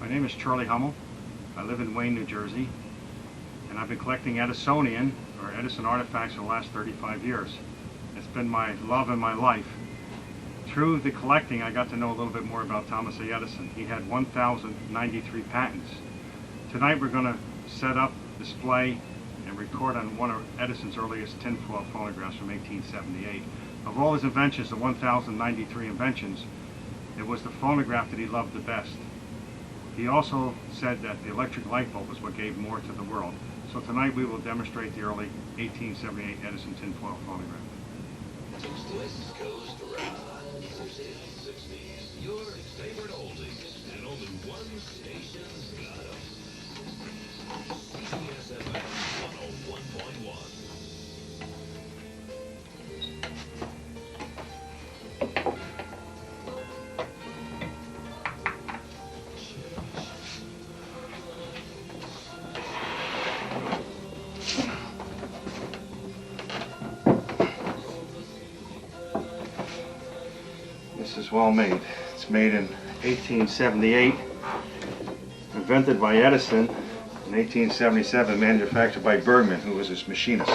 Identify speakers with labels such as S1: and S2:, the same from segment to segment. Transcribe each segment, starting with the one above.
S1: My name is Charlie Hummel. I live in Wayne, New Jersey, and I've been collecting Edisonian or Edison artifacts for the last 35 years. It's been my love and my life. Through the collecting, I got to know a little bit more about Thomas A. Edison. He had 1,093 patents. Tonight we're going to set up, display, and record on one of Edison's earliest tinfoil phonographs from 1878. Of all his inventions, the 1,093 inventions, it was the phonograph that he loved the best. He also said that the electric light bulb was what gave more to the world. So tonight we will demonstrate the early 1878 Edison tinfoil phonograph.
S2: West Coast Rock, 60s, your favorite oldies, and only one station's got 'em. CSFM 101.1.
S1: This is well made. It's made in 1878, invented by Edison, in 1877 manufactured by Bergman, who was his machinist.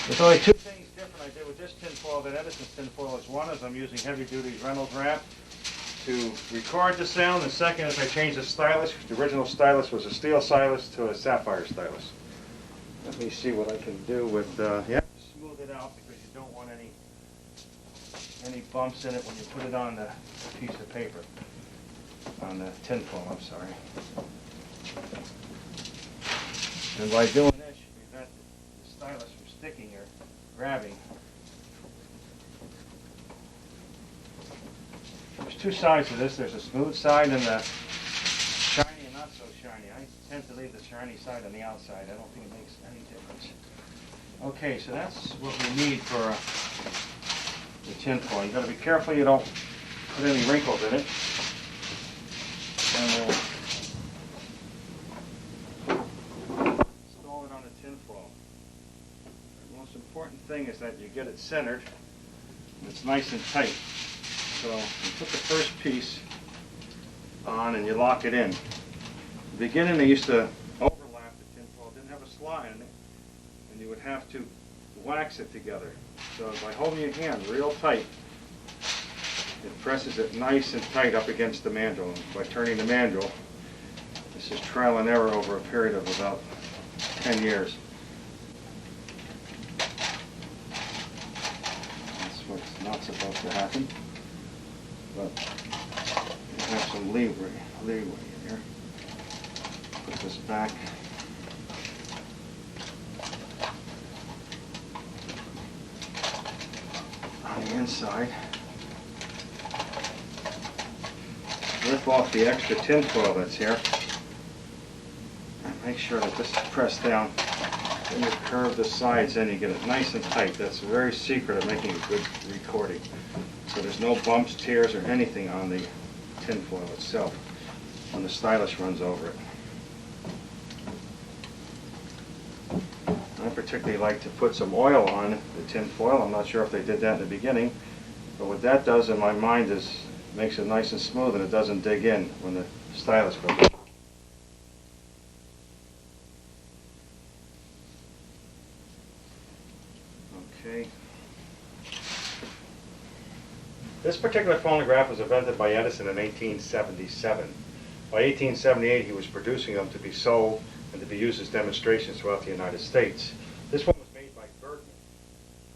S1: There's only two things different I did with this tinfoil than Edison's tinfoil. One is I'm using heavy-duty Reynolds wrap to record the sound. The second is I changed the stylus. The original stylus was a steel stylus to a sapphire stylus. Let me see what I can do with, you have to smooth it out because you don't want any bumps in it when you put it on the piece of paper, on the tinfoil, I'm sorry. And by doing this, you prevent the stylus from sticking or grabbing. There's two sides to this. There's a smooth side and the shiny and not so shiny. I tend to leave the shiny side on the outside. I don't think it makes any difference. Okay, so that's what we need for the tinfoil. You've got to be careful you don't put any wrinkles in it. And we'll install it on the tinfoil. The most important thing is that you get it centered and it's nice and tight. So you put the first piece on and you lock it in. In the beginning they used to overlap the tinfoil. It didn't have a slide in it, and you would have to wax it together. So by holding your hand real tight, it presses it nice and tight up against the mandrel. And by turning the mandrel, this is trial and error over a period of about 10 years. That's what's not supposed to happen. But you have some leeway in here. Put this back. On the inside. Lift off the extra tinfoil that's here. And make sure that this is pressed down. Then you curve the sides and you get it nice and tight. That's the very secret of making a good recording. So there's no bumps, tears, or anything on the tinfoil itself when the stylus runs over it. I particularly like to put some oil on the tinfoil. I'm not sure if they did that in the beginning, but what that does in my mind is makes it nice and smooth and it doesn't dig in when the stylus goes over. Okay. This particular phonograph was invented by Edison in 1877. By 1878, he was producing them to be sold and to be used as demonstrations throughout the United States. This one was made by Bergman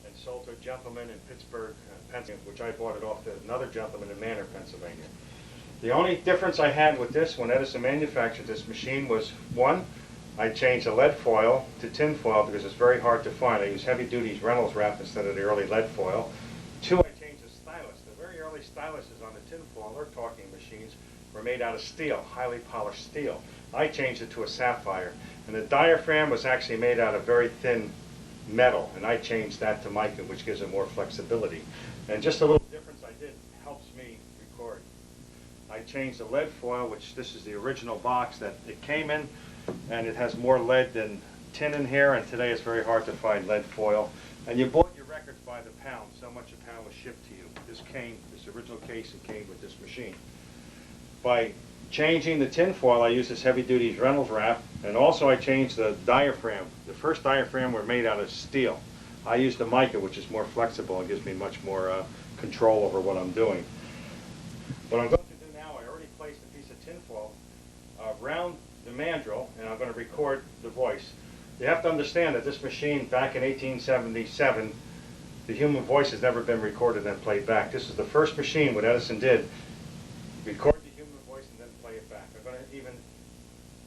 S1: and sold to a gentleman in Pittsburgh, Pennsylvania, which I bought it off to another gentleman in Manor, Pennsylvania. The only difference I had with this when Edison manufactured this machine was, one, I changed the lead foil to tin foil because it's very hard to find. I use heavy-duty Reynolds wrap instead of the early lead foil. Two, I changed the stylus. The very early styluses on the tin foil or talking machines were made out of steel, highly polished steel. I changed it to a sapphire. And the diaphragm was actually made out of very thin metal, and I changed that to mica, which gives it more flexibility. And just a little difference I did I changed the lead foil, which this is the original box that it came in, and it has more lead than tin in here, and today it's very hard to find lead foil. And you bought your records by the pound, so much a pound was shipped to you. This original casing came with this machine. By changing the tin foil, I used this heavy-duty Reynolds wrap, and also I changed the diaphragm. The first diaphragm were made out of steel. I used the mica, which is more flexible and gives me much more control over what I'm doing. What I'm going to do now, I already placed a piece of tin foil around the mandrel, and I'm going to record the voice. You have to understand that this machine, back in 1877, the human voice has never been recorded and played back. This is the first machine, what Edison did, record the human voice and then play it back. I'm going to even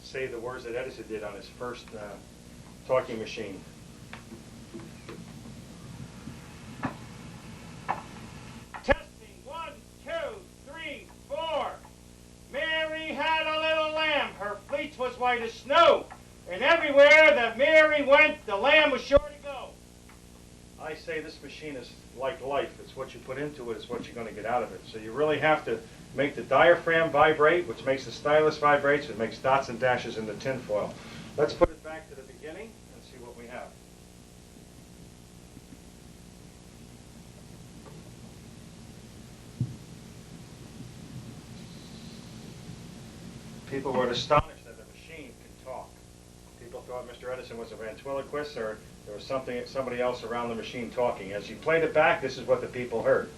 S1: say the words that Edison did on his first talking machine. Testing, 1, 2, 3, 4. Mary had a little lamb, her fleece was white as snow, and everywhere that Mary went, the lamb was sure to go. I say this machine is like life. It's what you put into it, it's what you're going to get out of it. So you really have to make the diaphragm vibrate, which makes the stylus vibrate, so it makes dots and dashes in the tin foil. Let's put it back to the beginning and see what we have. People were astonished that the machine could talk. People thought Mr. Edison was a ventriloquist, or there was somebody else around the machine talking. As you played it back, this is what the people heard.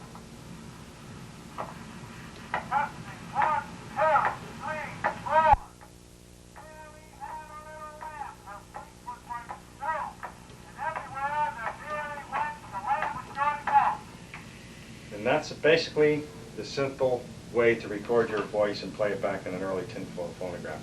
S1: And that's basically the simple way to record your voice and play it back in an early tinfoil phonograph.